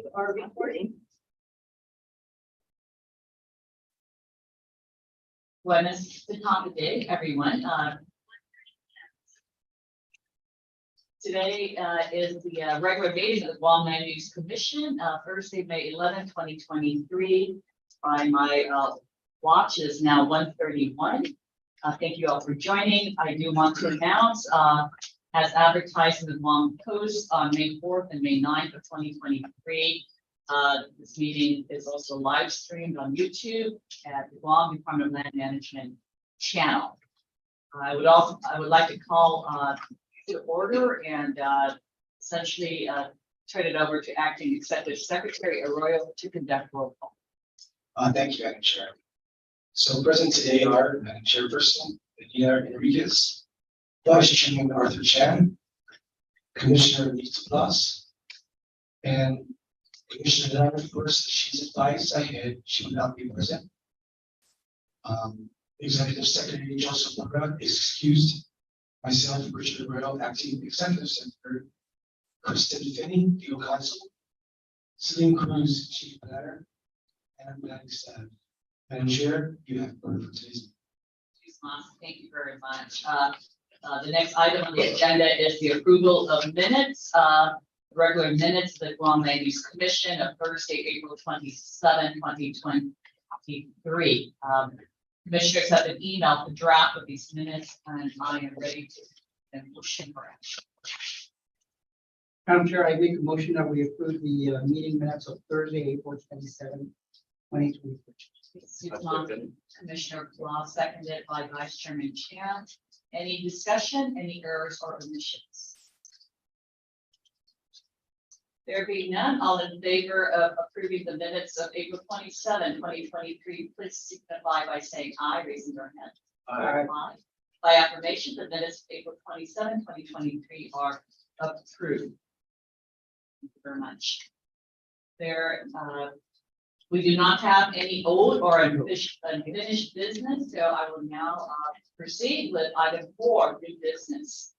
We are recording. Buenas tardes, everyone. Today is the regular meeting of the Guam Land Use Commission, Thursday, May 11, 2023. By my watch is now 1:31. Thank you all for joining. I do want to announce, as advertised in the Guam Post on May 4th and May 9th of 2023, this meeting is also live streamed on YouTube at the Guam Department of Land Management channel. I would like to call to order and essentially turn it over to Acting Executive Secretary Arroyo to conduct roll call. Thank you, Madam Chair. So present today are Madam Chairperson Regina Enriquez, Vice Chairman Arthur Chan, Commissioner Lisa Blas, and Commissioner Lara. Of course, she's advised ahead she will not be present. Executive Secretary Joseph Borja is excused. Myself, Richard Arroyo, Acting Executive Secretary, Kristen Finney, Legal Counsel, Celine Cruz, Chief Planner, and Madam Chair, you have heard for today's meeting. Thank you very much. The next item on the agenda is the approval of minutes, regular minutes of the Guam Land Use Commission of Thursday, April 27, 2023. Commissioners have an email the draft of these minutes, and I am ready to motion for action. Madam Chair, I make a motion that we approve the meeting minutes of Thursday, April 27, 2023. Commissioner Blas, seconded by Vice Chairman Chan. Any discussion, any errors or omissions? There being none, all in favor of approving the minutes of April 27, 2023, please signify by saying aye, raising your hand. Aye. Aye. By affirmation, the minutes of April 27, 2023 are approved. Thank you very much. We do not have any old or unfinished business, so I will now proceed with item 4, new business.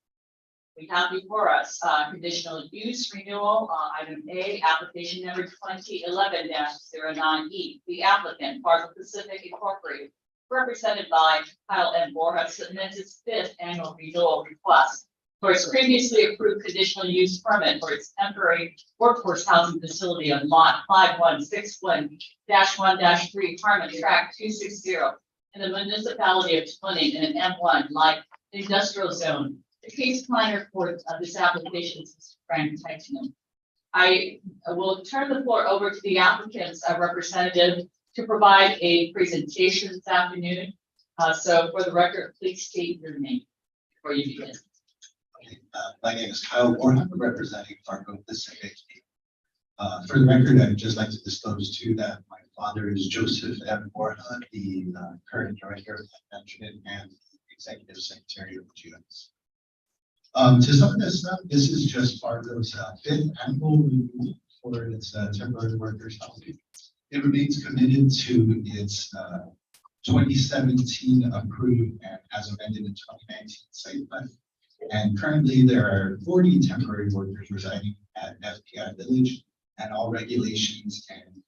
We have before us conditional use renewal, item A, application number 2011-09E. The applicant, Fargo Pacific Incorporated, represented by Kyle and Borja, submits its 5th annual renewal request for its previously approved conditional use permit for its temporary workforce housing facility on lot 5161-1-3 Harmon Tract 260 in the Municipality of Tamuning in an M1 light industrial zone. The case planner for this application is Frank Titanium. I will turn the floor over to the applicant's representative to provide a presentation this afternoon. So for the record, please state your name before you begin. My name is Kyle Borja, representing Fargo Pacific. For the record, I'd just like to disclose too that my father is Joseph M. Borja, the current director of management and executive secretary of the GS. To sum this up, this is just Fargo's 5th annual renewal for its temporary workers housing. It remains committed to its 2017 approved and as amended in 2019 site plan. And currently there are 40 temporary workers residing at FPI Village, and all regulations and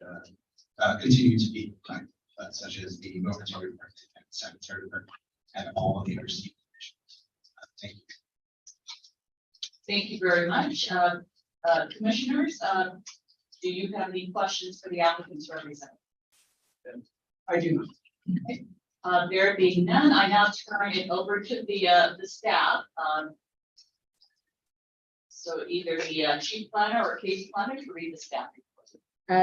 continue to be compliant, such as the dormitory permit and sanitary permit and all of the other state conditions. Thank you. Thank you very much. Commissioners, do you have any questions for the applicant's representative? I do. Okay. There being none, I now turn it over to the staff. So either the chief planner or case planner to read the staff report.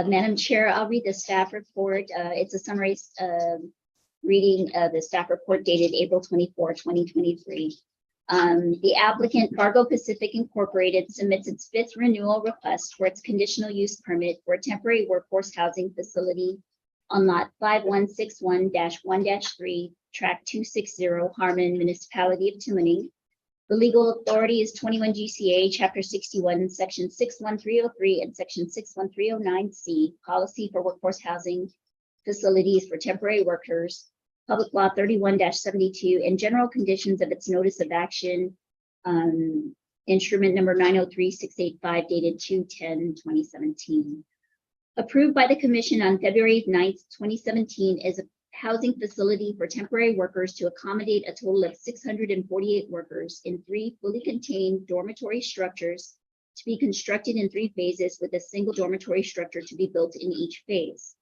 Madam Chair, I'll read the staff report. It's a summary reading of the staff report dated April 24, 2023. The applicant, Fargo Pacific Incorporated, submits its 5th renewal request for its conditional use permit for a temporary workforce housing facility on lot 5161-1-3, tract 260, Harmon, Municipality of Tamuning. The legal authority is 21 GCA, Chapter 61, Section 61303 and Section 61309C, Policy for Workforce Housing Facilities for Temporary Workers, Public Law 31-72, and general conditions of its notice of action, instrument number 903685, dated 2/10/2017. Approved by the Commission on February 9th, 2017, is a housing facility for temporary workers to accommodate a total of 648 workers in 3 fully contained dormitory structures to be constructed in 3 phases, with a single dormitory structure to be built in each phase.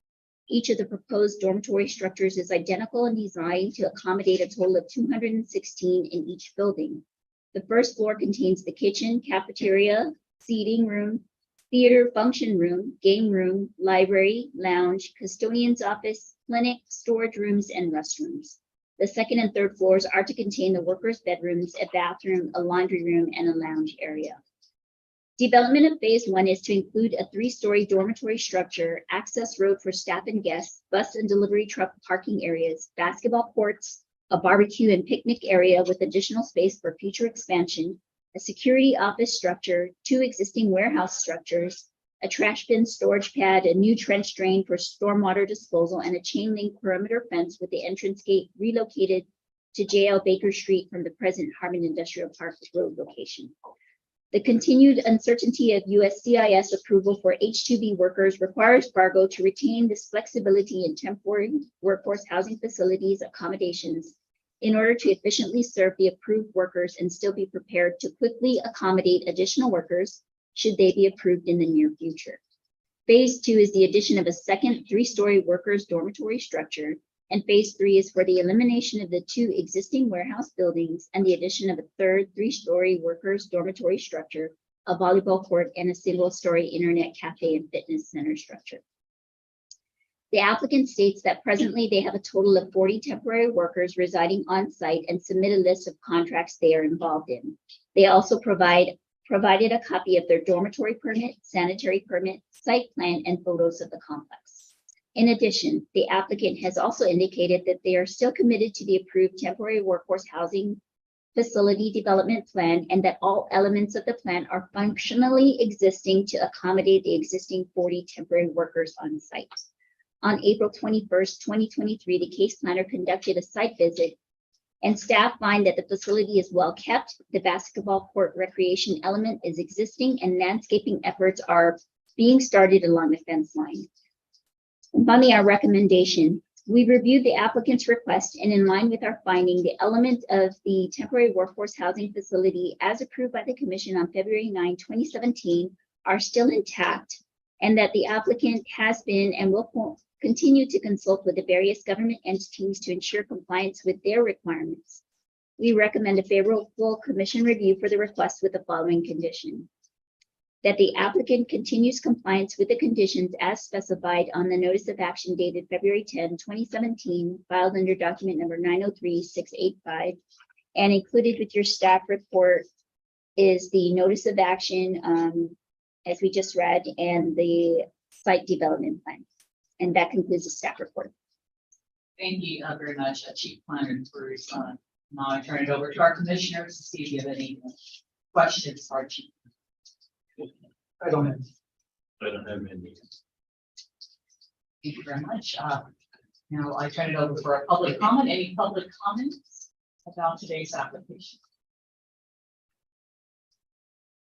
Each of the proposed dormitory structures is identical in design to accommodate a total of 216 in each building. The first floor contains the kitchen, cafeteria, seating room, theater, function room, game room, library, lounge, custodian's office, clinic, storage rooms, and restrooms. The second and third floors are to contain the workers' bedrooms, a bathroom, a laundry room, and a lounge area. Development of phase 1 is to include a 3-story dormitory structure, access road for staff and guests, bus and delivery truck parking areas, basketball courts, a barbecue and picnic area with additional space for future expansion, a security office structure, 2 existing warehouse structures, a trash bin storage pad, a new trench drain for stormwater disposal, and a chain link perimeter fence with the entrance gate relocated to JL Baker Street from the present Harmon Industrial Park Road location. The continued uncertainty of USCIS approval for H-2B workers requires Fargo to retain this flexibility in temporary workforce housing facilities accommodations in order to efficiently serve the approved workers and still be prepared to quickly accommodate additional workers should they be approved in the near future. Phase 2 is the addition of a second 3-story workers dormitory structure, and phase 3 is for the elimination of the 2 existing warehouse buildings and the addition of a third 3-story workers dormitory structure, a volleyball court, and a single-story internet cafe and fitness center structure. The applicant states that presently they have a total of 40 temporary workers residing on site and submit a list of contracts they are involved in. They also provided a copy of their dormitory permit, sanitary permit, site plan, and photos of the complex. In addition, the applicant has also indicated that they are still committed to the approved temporary workforce housing facility development plan and that all elements of the plan are functionally existing to accommodate the existing 40 temporary workers on site. On April 21st, 2023, the case planner conducted a site visit and staff find that the facility is well kept. The basketball court recreation element is existing and landscaping efforts are being started along the fence line. And finally, our recommendation. We reviewed the applicant's request and in line with our finding, the element of the temporary workforce housing facility as approved by the Commission on February 9, 2017 are still intact, and that the applicant has been and will continue to consult with the various government entities to ensure compliance with their requirements. We recommend a favorable Commission review for the request with the following condition: that the applicant continues compliance with the conditions as specified on the notice of action dated February 10, 2017, filed under document number 903685, and included with your staff report is the notice of action, as we just read, and the site development plan. And that concludes the staff report. Thank you very much, Chief Planner Bruce. Now I turn it over to our commissioners to see if you have any questions for our chief. I don't have. Thank you very much. Now I turn it over for a public comment. Any public comments about today's application?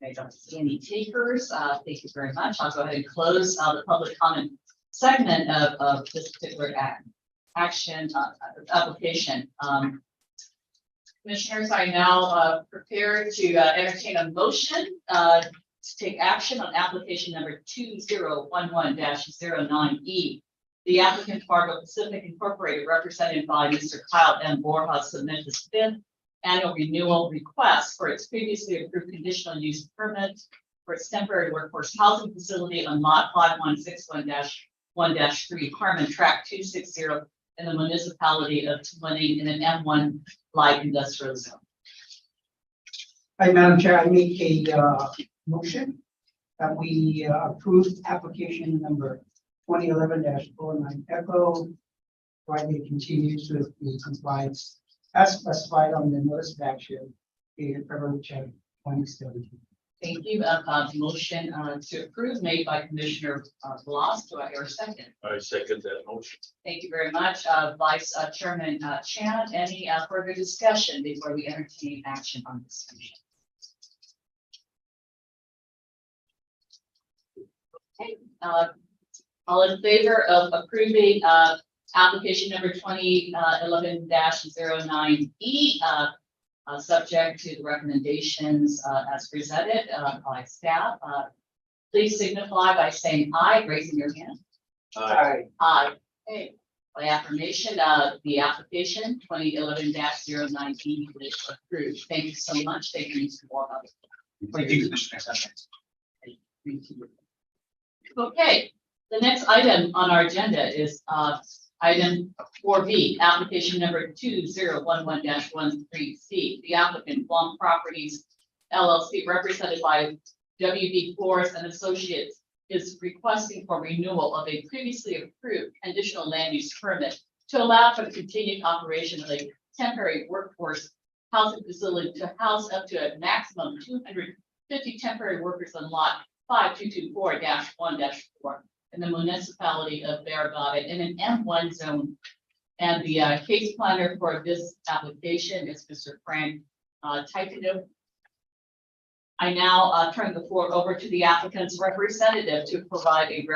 I don't see any takers. Thank you very much. I'll go ahead and close the public comment segment of this particular action application. Commissioners, I now prepare to entertain a motion to take action on application number 2011-09E. The applicant Fargo Pacific Incorporated, represented by Mr. Kyle M. Borja, submitted his 5th annual renewal request for its previously approved conditional use permit for its temporary workforce housing facility on lot 5161-1-3 Harmon Tract 260 in the Municipality of Tamuning in an M1 light industrial zone. Hi, Madam Chair, I make a motion that we approve application number 2011-09 Echo, provided it continues with the compliance as specified on the notice of action dated February 10, 2017. Thank you. Motion to approve made by Commissioner Blas. Do I hear a second? I second that motion. Thank you very much. Vice Chairman Chan, any further discussion before we entertain action on this motion? Okay. All in favor of approving, application number 2011-09E, subject to the recommendations, as presented, by staff, please signify by saying aye, raising your hand. Aye. Aye. Okay. By affirmation, the application 2011-09E is approved. Thank you so much. Thank you, Mr. Borja. Thank you, Commissioner. Thank you. Okay, the next item on our agenda is item 4B, application number 2011-13C. The applicant, Guam Properties LLC, represented by WB Flores Associates, is requesting for renewal of a previously approved conditional land use permit to allow for the continued operation of a temporary workforce housing facility to house up to a maximum of 250 temporary workers on lot 5224-1-4 in the Municipality of Barrigada in an M1 zone. And the case planner for this application is Mr. Frank Titano. I now turn the floor over to the applicant's representative to provide a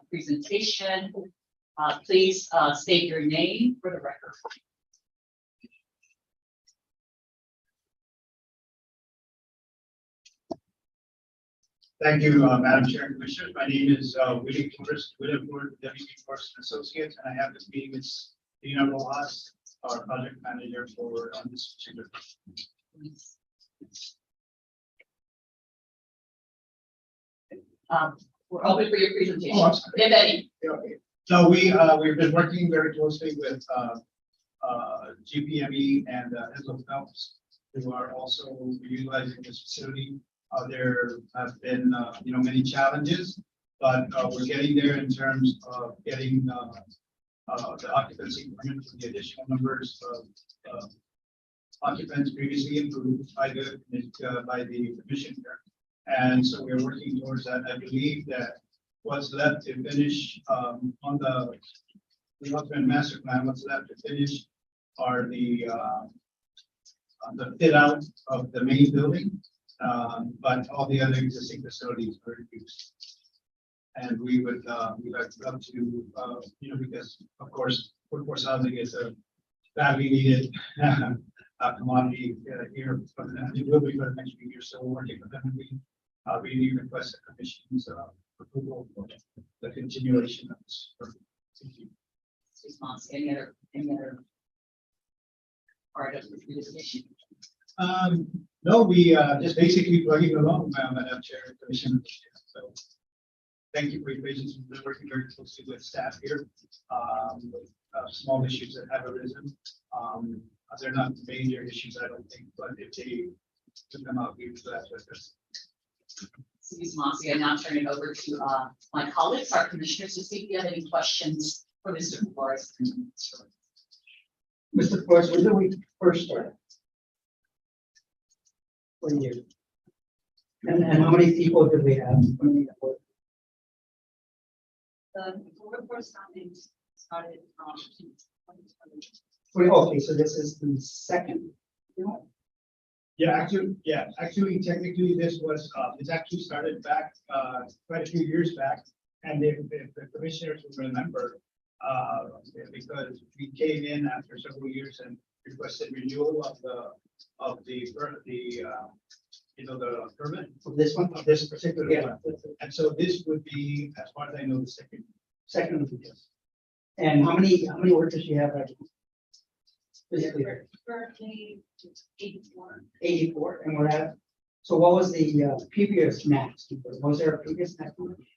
presentation. Please state your name for the record. Thank you, Madam Chair and Commissioners. My name is William Flores, WB Flores Associates, and I have this meeting with Dina Rojas, our project manager for this particular. We're open for your presentation. Oh, I'm sorry. If any. Okay. So we've been working very closely with GPME and Heslo Phelps, who are also utilizing this facility. There have been many challenges, but we're getting there in terms of getting the occupancy permit for the additional numbers of occupants previously approved by the commissioner. And so we're working towards that. I believe that what's left to finish on the ultimate master plan, what's left to finish are the fit out of the main building, but all the other existing facilities are used. And we would like to because of course workforce housing is a badly needed commodity here, but it will be for the next few years. So we're working with them. We need to request the commission's approval for the continuation of this. Thank you. Response. Any other part of the presentation? No, we just basically plugging along, Madam Chair and Commissioner. So thank you for your patience. We've been working very closely with staff here. Small issues that have arisen. They're not major issues, I don't think, but if they took them out, we would have to address. Ms. Mossy, I now turn it over to my colleagues, our commissioners, to see if you have any questions for Mr. Flores. Mr. Flores, when did we first start? What year? And how many people did we have? The workforce housing started Okay, so this is the second. Actually, technically, this was it's actually started back quite a few years back, and if the commissioners will remember, because we came in after several years and requested renewal of the permit Of this one? of this particular Yeah. one, and so this would be, as far as I know, the second of the yes. And how many workers do you have right now? Physically, currently 84. 84, and we're at, so what was the previous max? Was there a previous max,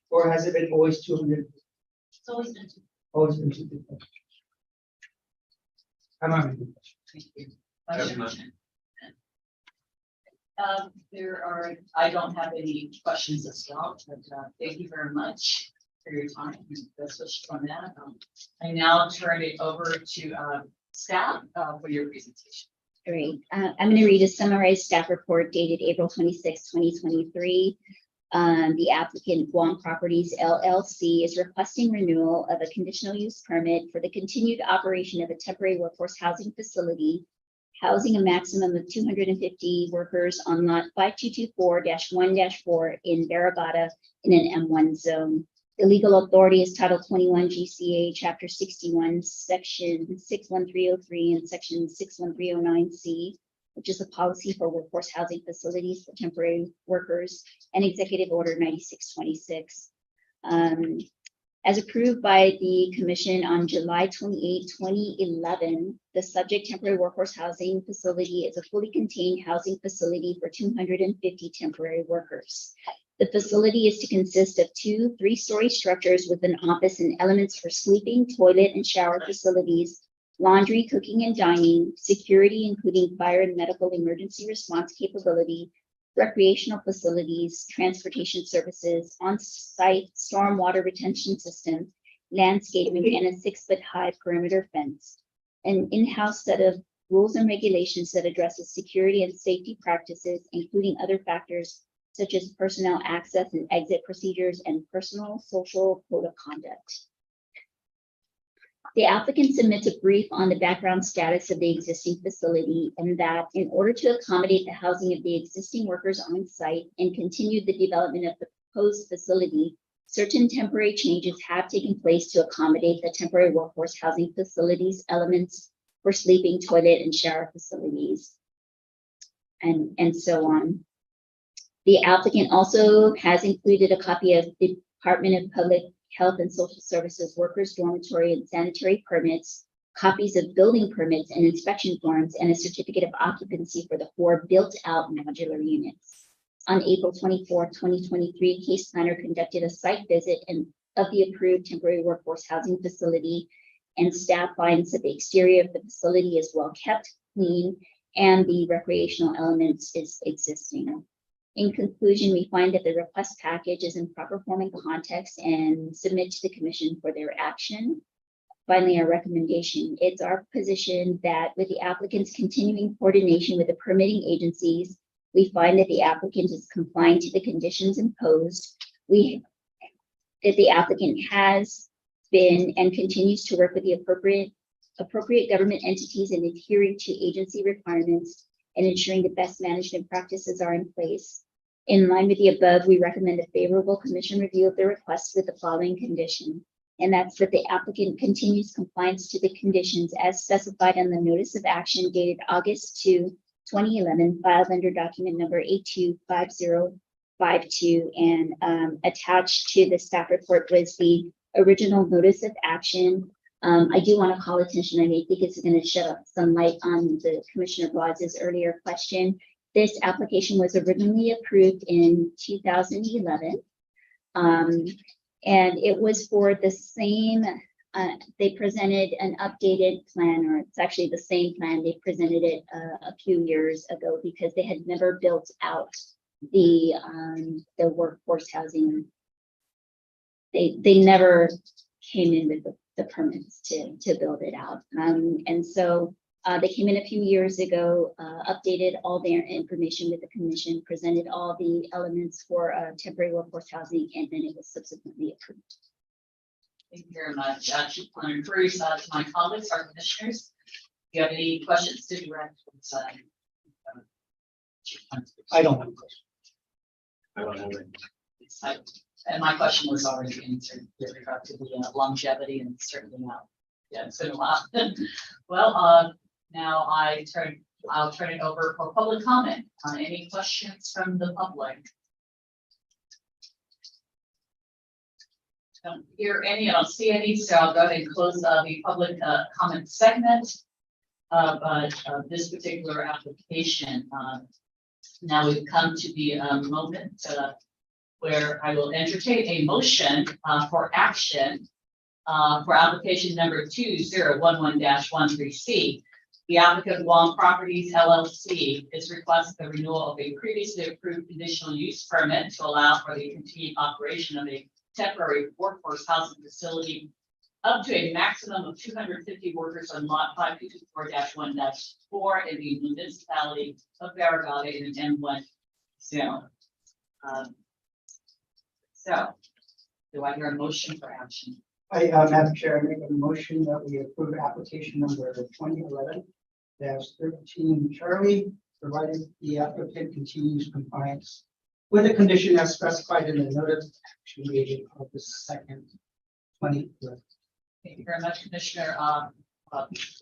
or has it been always 200? It's always been Always been 200. I'm not. Thank you. I don't have any questions as well, but thank you very much for your time. Best wishes on that. I now turn it over to staff for your presentation. Great. I'm going to read a summarized staff report dated April 26, 2023. The applicant, Guam Properties LLC, is requesting renewal of a conditional use permit for the continued operation of a temporary workforce housing facility, housing a maximum of 250 workers on lot 5224-1-4 in Barrigada in an M1 zone. The legal authority is Title 21 GCA, Chapter 61, Section 61303 and Section 61309C, which is a policy for workforce housing facilities for temporary workers, and Executive Order 9626. As approved by the Commission on July 28, 2011, the subject temporary workforce housing facility is a fully contained housing facility for 250 temporary workers. The facility is to consist of 2 3-story structures with an office and elements for sleeping, toilet, and shower facilities, laundry, cooking, and dining, security, including fire and medical emergency response capability, recreational facilities, transportation services, on-site stormwater retention system, landscaping, and a 6-foot-high perimeter fence. An in-house set of rules and regulations that addresses security and safety practices, including other factors such as personnel access and exit procedures and personal social code of conduct. The applicant submits a brief on the background status of the existing facility, and that in order to accommodate the housing of the existing workers on site and continue the development of the proposed facility, certain temporary changes have taken place to accommodate the temporary workforce housing facilities elements for sleeping, toilet, and shower facilities, and so on. The applicant also has included a copy of the Department of Public Health and Social Services Workers Dormitory and Sanitary Permits, copies of building permits and inspection forms, and a certificate of occupancy for the 4 built-out modular units. On April 24, 2023, case planner conducted a site visit of the approved temporary workforce housing facility, and staff finds that the exterior of the facility is well kept, clean, and the recreational elements is existing. In conclusion, we find that the request package is in proper form and context and submit to the Commission for their action. Finally, our recommendation, it's our position that with the applicant's continuing coordination with the permitting agencies, we find that the applicant is complying to the conditions imposed. That the applicant has been and continues to work with the appropriate government entities in adhering to agency requirements and ensuring the best management practices are in place. In line with the above, we recommend a favorable Commission review of the request with the following condition, and that's that the applicant continues compliance to the conditions as specified on the notice of action dated August 2, 2011, filed under document number 825052, and attached to the staff report was the original notice of action. I do want to call attention, I may think it's going to shed some light on the Commissioner Boggs' earlier question. This application was originally approved in 2011, and it was for the same, they presented an updated plan, or it's actually the same plan. They presented it a few years ago because they had never built out the workforce housing. They never came in with the permits to build it out. And so they came in a few years ago, updated all their information with the Commission, presented all the elements for temporary workforce housing, and then it was subsequently approved. Thank you very much. Chief Planner, first to my colleagues, our commissioners. Do you have any questions to direct? I don't have a question. I don't have it. And my question was already answered with regard to the longevity, and certainly not. Yeah, it's been a while. Well, now I'll turn it over for public comment on any questions from the public. Don't hear any, I don't see any, so I'll go ahead and close the public comment segment of this particular application. Now we've come to the moment where I will entertain a motion for action for application number 2011-13C. The applicant Guam Properties LLC is requesting the renewal of a previously approved conditional use permit to allow for the continued operation of a temporary workforce housing facility up to a maximum of 250 workers on lot 5224-1-4 in the Municipality of Barrigada in an M1 zone. So, do I hear a motion for action? Madam Chair, I make a motion that we approve application number 2011-13 Charlie, provided the applicant continues compliance with the condition as specified in the notice of action dated August 2nd, 2020. Thank you very much, Commissioner,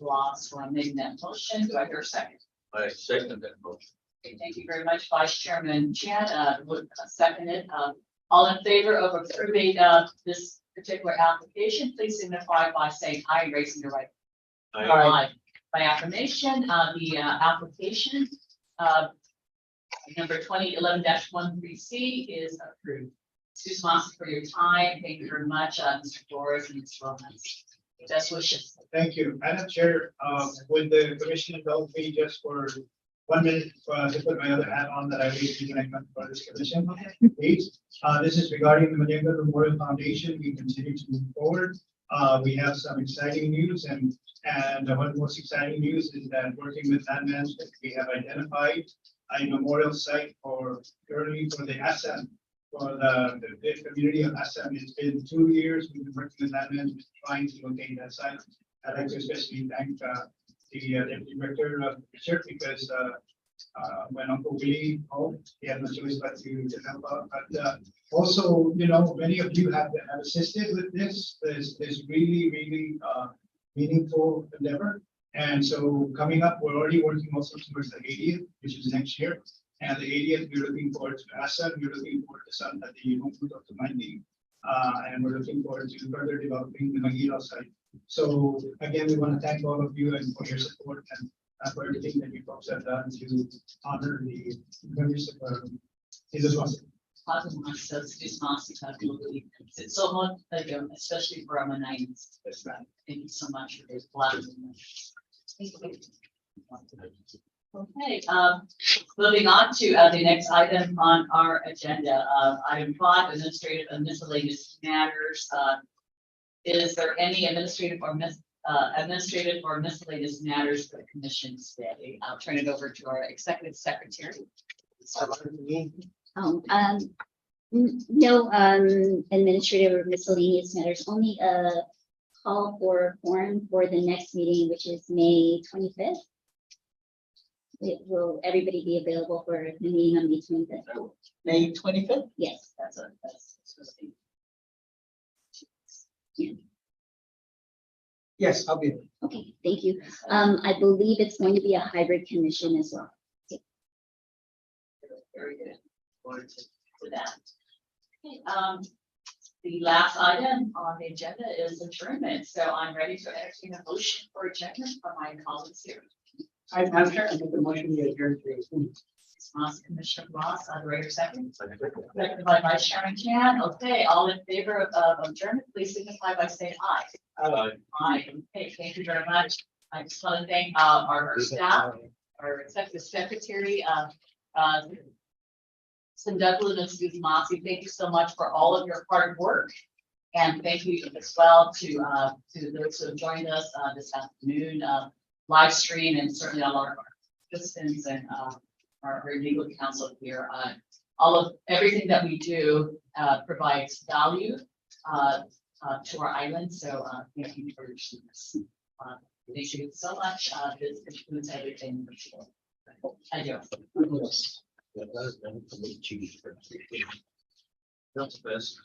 Ross, for making that motion. Do I hear a second? I second that motion. Okay, thank you very much, Vice Chairman Chan, would second it. All in favor of approving, this particular application, please signify by saying aye, raising your right. Aye. By affirmation, the application, number 2011-13C is approved. Ms. Moss, for your time. Thank you very much, Mr. Flores and Ms. Williams. Best wishes. Thank you. Madam Chair, would the commission indulge me just for 1 minute to put my other hat on that I raised when I come for this commission? Please. This is regarding the Mayenga Memorial Foundation. We continue to move forward. We have some exciting news and one of the most exciting news is that working with land management, we have identified a memorial site for the Assam, for the community of Assam. It's been 2 years. We've been working with land management trying to locate that site. I'd like to especially thank the Deputy Director of Research because when Uncle Willie called, he had no choice but to help out. But also, you know, many of you have assisted with this really meaningful endeavor. And so coming up, we're already working also towards the 80th, which is next year. And the 80th, we're looking forward to Assam, we're looking forward to some at the home of the mining. And we're looking forward to further developing the Magila site. So again, we want to thank all of you and for your support and for everything that you folks have done to honor the memories of Jesus was. It's so much, especially for our Mennonites. Thank you so much for this. Okay, moving on to the next item on our agenda, item 5, administrative and miscellaneous matters. Is there any administrative or miscellaneous matters for the commission today? I'll turn it over to our executive secretary. No, administrative or miscellaneous matters, only a call for quorum for the next meeting, which is May 25th. Will everybody be available for the meeting on May 25th? May 25th? Yes. That's supposed to be. Yes, I'll be. Okay, thank you. I believe it's going to be a hybrid commission as well. Very good. Forward to that. Okay, the last item on the agenda is adjournment. So I'm ready to entertain a motion for adjournment from my colleagues here. I'm sure I make the motion to adjourn today's meeting. Commissioner Ross, Director second. Seconded by Vice Chairman Chan. Okay, all in favor of adjournment, please signify by saying aye. Aye. Aye. Okay, thank you very much. I just want to thank our staff, our executive secretary, Sindakula and Susan Mossy. Thank you so much for all of your hard work. And thank you as well to those who have joined us this afternoon, live stream, and certainly all our participants and our legal counsel here. Everything that we do provides value to our island. So thank you for your service. Thank you so much. This concludes everything. I do. That's the best.